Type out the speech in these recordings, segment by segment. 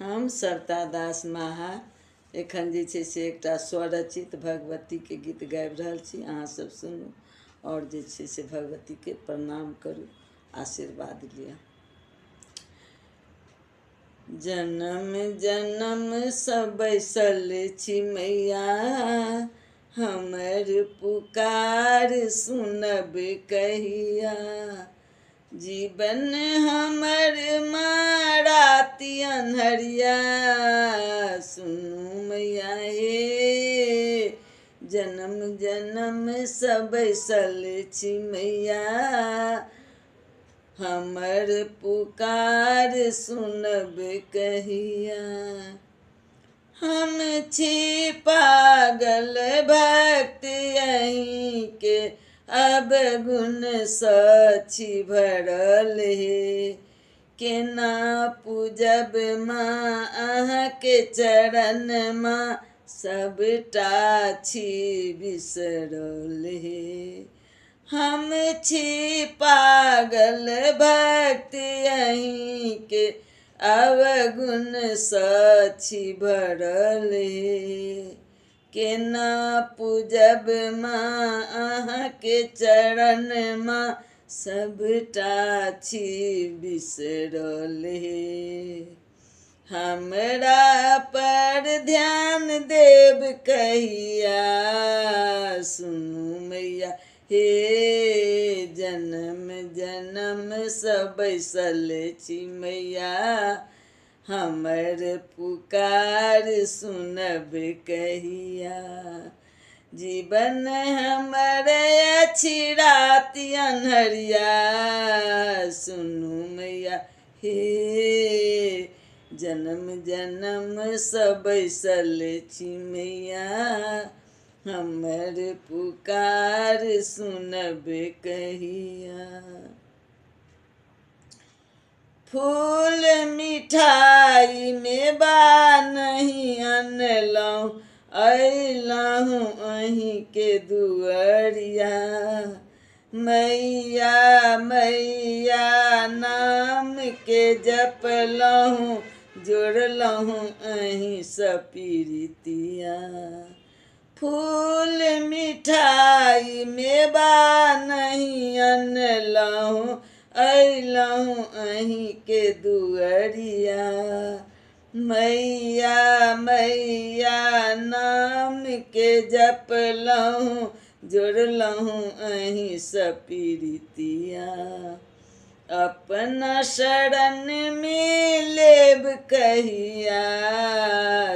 हम सरता दास माहा एखन जे छै से एकटा स्वरचित भगवती के गीत गाबि रहल छी। अहाँ सब सुनू और जे छै से भगवती के प्रणाम करू, आशीर्वाद लिअ। जन्म जन्म सँ बैसल छी मैया, हमर पुकार सुनब कहिया। जीवन हमर राति अन्हरिया, सुनू मैया हे। जन्म जन्म सँ बैसल छी मैया, हमर पुकार सुनब कहिया। हम छी पागल भक्त अहीं के, अब गुण सँ छी भरल हे। केना पूजब माँ अहाँ के चरण माँ, सबटा छी बिसरल हे। हम छी पागल भक्त अहीं के, अवगुण सँ छी भरल हे। केना पूजब माँ अहाँ के चरण माँ, सबटा छी बिसरल हे। हमरा पर ध्यान देब कहिया, सुनू मैया हे। जन्म जन्म सँ बैसल छी मैया, हमर पुकार सुनब कहिया। जीवन हमर अछि राति अन्हरिया, सुनू मैया हे। जन्म जन्म सँ बैसल छी मैया, हमर पुकार सुनब कहिया। फूल मिठाई मेवा नहीं अनलहुँ, अयलहुँ अहीं के दुअरिया। मैया मैया नाम के जपलहुँ, जोड़लहुँ अहीं सँ पीरितिया। फूल मिठाई मेवा नहीं अनलहुँ, अयलहुँ अहीं के दुअरिया। मैया मैया नाम के जपलहुँ, जोड़लहुँ अहीं सँ पीरितिया। अपना शरण में लेब कहिया,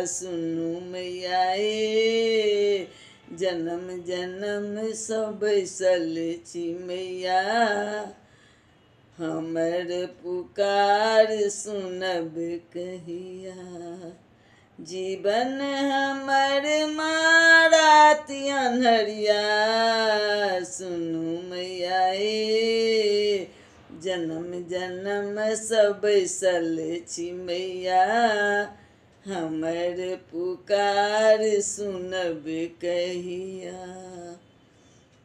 सुनू मैया हे। जन्म जन्म सँ बैसल छी मैया, हमर पुकार सुनब कहिया। जीवन हमर राति अन्हरिया, सुनू मैया हे। जन्म जन्म सँ बैसल छी मैया, हमर पुकार सुनब कहिया।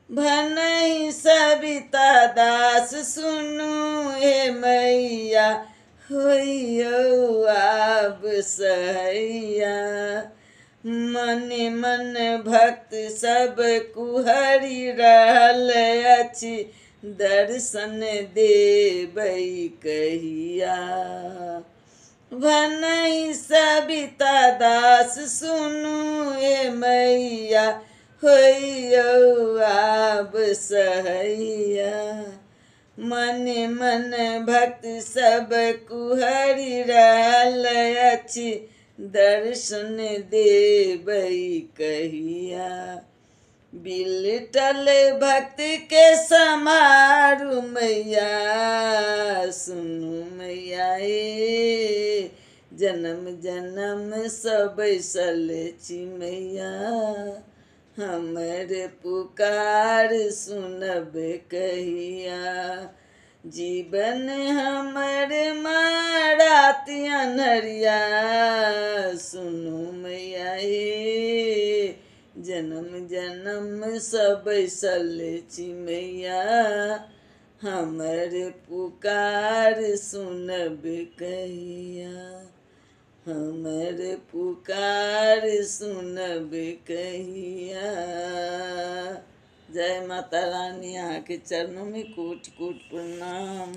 भनहि सविता दास सुनू हे मैया, होइयौ आब सहैया। मने मन भक्त सब कुहरि रहल अछि, दर्शन देबै कहिया। भनहि सविता दास सुनू हे मैया, होइयौ आब सहैया। मने मन भक्त सब कुहरि रहल अछि, दर्शन देबै कहिया। बिलटल भक्त के समारू मैया, सुनू मैया हे। जन्म जन्म सँ बैसल छी मैया, हमर पुकार सुनब कहिया। जीवन हमर राति अन्हरिया, सुनू मैया हे। जन्म जन्म सँ बैसल छी मैया, हमर पुकार सुनब कहिया। हमर पुकार सुनब कहिया। जय माता रानी। यहाँ के चरणों में कोटि कोटि प्रणाम।